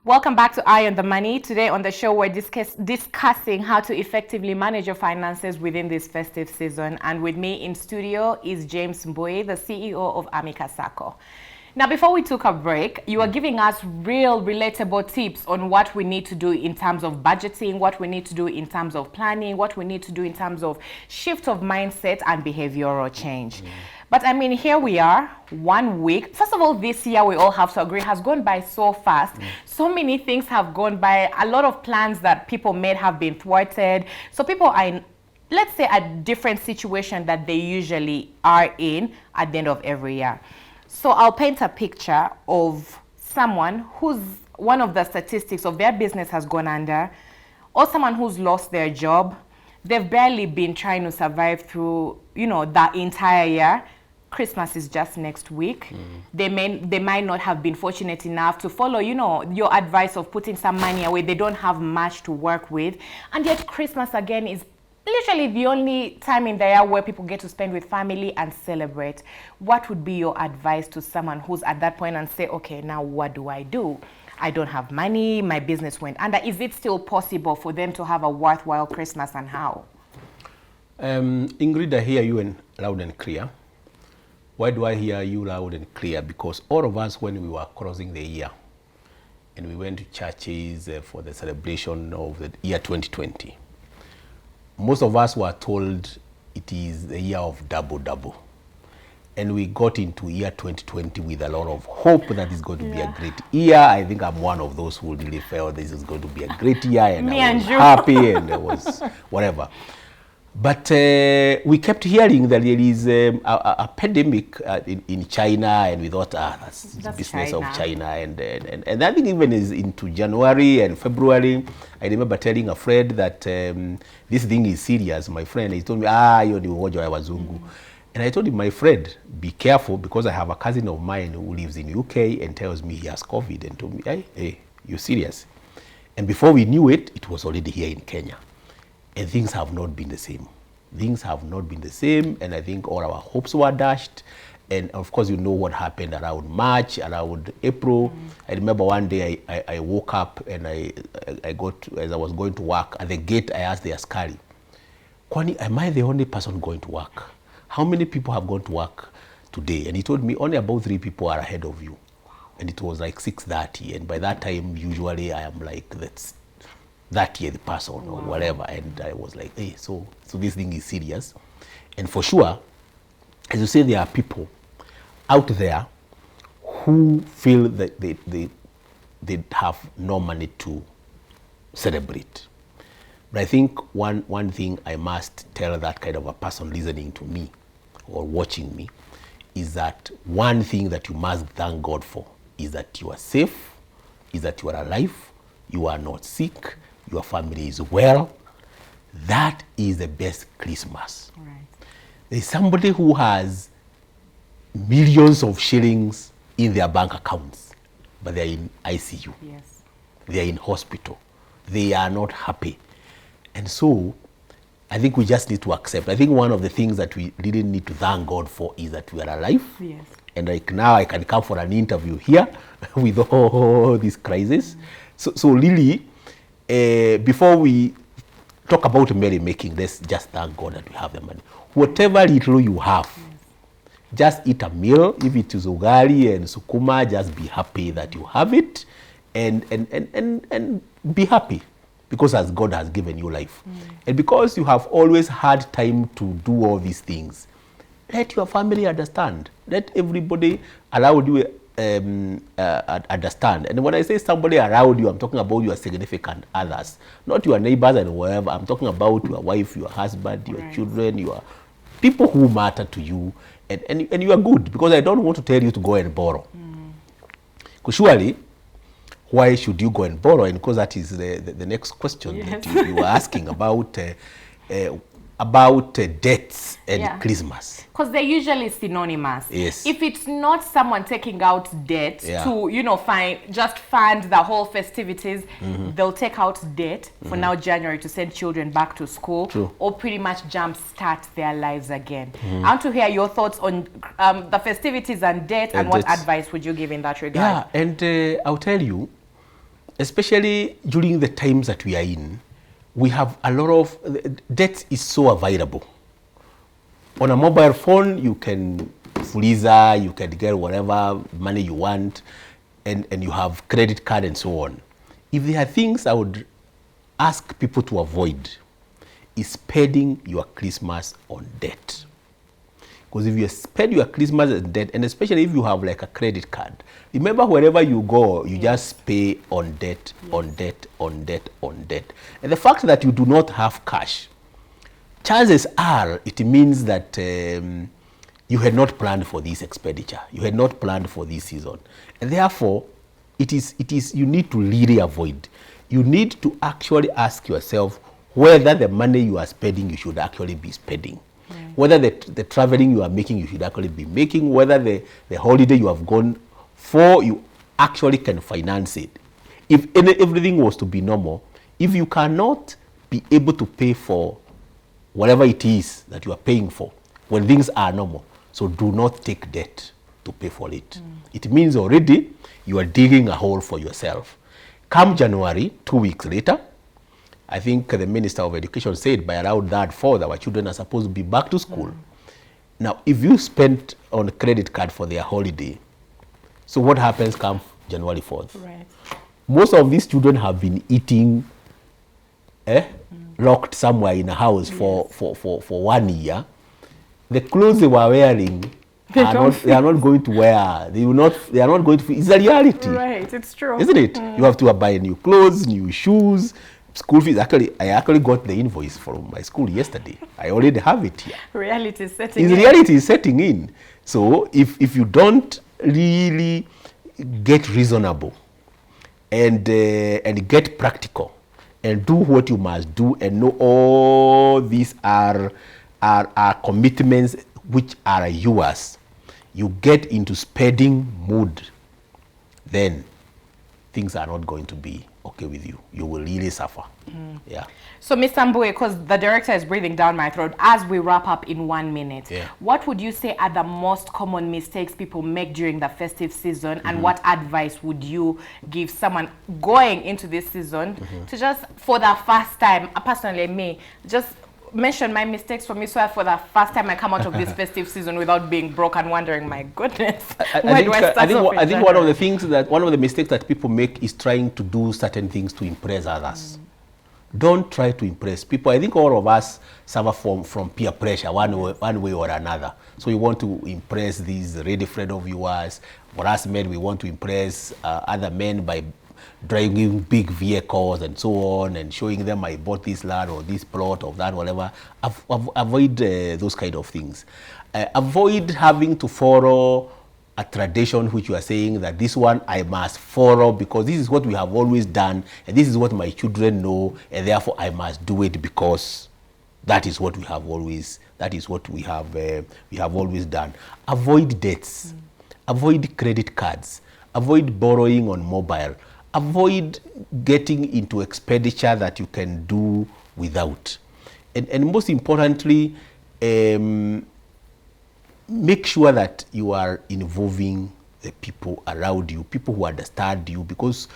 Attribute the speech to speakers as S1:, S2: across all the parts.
S1: Welcome back to Eye on the Money. Today on the show, we're discussing how to effectively manage your finances within this festive season. And with me in studio is James Mboye, the CEO of Amica Sacco. Now, before we took a break, you were giving us real relatable tips on what we need to do in terms of budgeting, what we need to do in terms of planning, what we need to do in terms of shift of mindset and behavioral change. But I mean, here we are, 1 week. First of all, this year, we all have to agree, has gone by so fast. So many things have gone by. A lot of plans that people made have been thwarted. So people are in, let's say, a different situation that they usually are in at the end of every year. So I'll paint a picture of someone who's one of the statistics of their business has gone under, or someone who's lost their job. They've barely been trying to survive through, the entire year. Christmas is just next week. They might not have been fortunate enough to follow, your advice of putting some money away. They don't have much to work with. And yet Christmas again is literally the only time in the year where people get to spend with family and celebrate. What would be your advice to someone who's at that point and say, okay, now what do? I don't have money, my business went under. Is it still possible for them to have a worthwhile Christmas, and how?
S2: Ingrid, I hear you loud and clear. Why do I hear you loud and clear? Because all of us, when we were crossing the year and we went to churches for the celebration of the year 2020, most of us were told it is the year of double. And we got into year 2020 with a lot of hope that it's going to be a great year. I think I'm one of those who really felt this is going to be a great year, and I was happy and I was whatever. But we kept hearing that there is a pandemic in China, and we thought, that's the business China. Of China. And I think even is into January and February, I remember telling a friend that this thing is serious, my friend. He told me, you're the wazungu. And I told him, my friend, be careful, because I have a cousin of mine who lives in UK and tells me he has COVID, and told me, hey, you're serious. And before we knew it, it was already here in Kenya. And things have not been the same. Things have not been the same, and I think all our hopes were dashed. And of course, you know what happened around March, around April. I remember one day I woke up and I got, as I was going to work, at the gate I asked the askari, Kwani, am I the only person going to work? How many people have gone to work today? And he told me only about 3 people are ahead of you. And it was like 6:30, and by that time, usually I am like, that's that year the person or whatever. And I was like, hey, so this thing is serious. And for sure, as you say, there are people out there who feel that they have no money to celebrate. But I think one thing I must tell that kind of a person listening to me or watching me is that one thing that you must thank God for is that you are safe, is that you are alive, you are not sick, your family is well. That is the best Christmas. Right. There's somebody who has millions of shillings in their bank accounts, but they're in ICU.
S1: Yes.
S2: They're in hospital. They are not happy. And so I think we just need to accept. I think one of the things that we really need to thank God for is that we are alive. Yes. And like now I can come for an interview here with all this crisis. So really, before we talk about merrymaking, let's just thank God that we have the money. Whatever little you have, just eat a meal. If it is ugali and sukuma, just be happy that you have it, and be happy, because as God has given you life. And because you have always had time to do all these things, let your family understand. Let everybody around you understand. And when I say somebody around you, I'm talking about your significant others, not your neighbors and whatever. I'm talking about your wife, your husband, your children, your people who matter to you. And you are good, because I don't want to tell you to go and borrow. Because surely, why should you go and borrow? And because that is the next question that you were asking about debts and Christmas.
S1: Because they're usually synonymous.
S2: Yes.
S1: If it's not someone taking out debt to, fund the whole festivities, they'll take out debt for now January to send children back to school.
S2: True.
S1: Or pretty much jumpstart their lives again. I want to hear your thoughts on the festivities and debt, and what advice would you give in that regard?
S2: Yeah, and I'll tell you, especially during the times that we are in, we have a lot of, debt is so available. On a mobile phone, you can freezer, you can get whatever money you want, and you have credit card and so on. If there are things I would ask people to avoid, is spending your Christmas on debt. Because if you spend your Christmas on debt, and especially if you have like a credit card, remember wherever you go, you just pay on debt, on debt, on debt, on debt. And the fact that you do not have cash, chances are it means that you had not planned for this expenditure. You had not planned for this season. And therefore, it is you need to really avoid. You need to actually ask yourself whether the money you are spending, you should actually be spending. Whether the traveling you are making, you should actually be making. Whether the holiday you have gone for, you actually can finance it. If everything was to be normal, if you cannot be able to pay for whatever it is that you are paying for, when things are normal, so do not take debt to pay for it. It means already you are digging a hole for yourself. Come January, 2 weeks later, I think the Minister of Education said by around that 4th, our children are supposed to be back to school. Now, if you spent on a credit card for their holiday, so what happens come January 4th?
S1: Right.
S2: Most of these children have been eating, locked somewhere in a house for 1 year. The clothes they were wearing, they are not going to wear. They are not going to. It's a reality.
S1: Right, it's true.
S2: Isn't it? You have to buy new clothes, new shoes, school fees. I actually got the invoice from my school yesterday. I already have it here.
S1: Reality is setting in.
S2: Reality is setting in. So if you don't really get reasonable and get practical and do what you must do and know all these are commitments which are yours, you get into spending mood, then things are not going to be okay with you. You will really suffer. Yeah.
S1: So, Mr. Mbue, because the director is breathing down my throat, as we wrap up in 1 minute, what would you say are the most common mistakes people make during the festive season, and what advice would you give someone going into this season to just, for the first time, personally me, just mention my mistakes for me, so for the first time I come out of this festive season without being broke and wondering, my goodness,
S2: I think one of the mistakes that people make is trying to do certain things to impress others. Don't try to impress people. I think all of us suffer from peer pressure one way or another. So we want to impress these ready friend of yours. For us men, we want to impress other men by driving big vehicles and so on, and showing them I bought this land or this plot or that, whatever. Avoid those kind of things. Avoid having to follow a tradition which you are saying that this one I must follow because this is what we have always done and this is what my children know, and therefore I must do it because that is what we have always always done. Avoid debts. Avoid credit cards. Avoid borrowing on mobile. Avoid getting into expenditure that you can do without. And most importantly, make sure that you are involving the people around you, people who understand you, because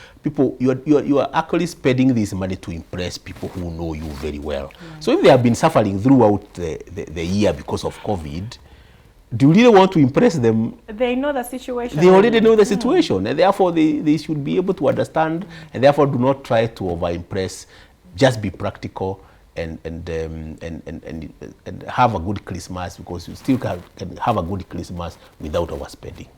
S2: you are actually spending this money to impress people who know you very well. So if they have been suffering throughout the year because of COVID, do you really want to impress them?
S1: They know the situation.
S2: They already know the situation, and therefore they should be able to understand, and therefore do not try to over-impress. Just be practical and have a good Christmas, because you still can have a good Christmas without overspending.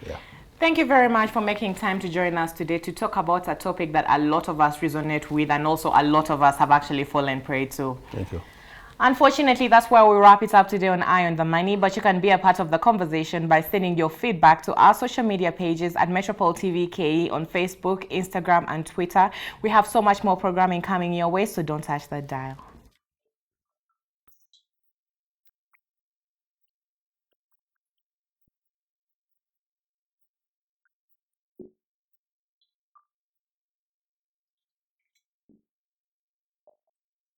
S2: Yeah.
S1: Thank you very much for making time to join us today to talk about a topic that a lot of us resonate with, and also a lot of us have actually fallen prey to.
S2: Thank you.
S1: Unfortunately, that's where we wrap it up today on Eye on the Money, but you can be a part of the conversation by sending your feedback to our social media pages at Metropole TV KE on Facebook, Instagram, and Twitter. We have so much more programming coming your way, so don't touch that dial.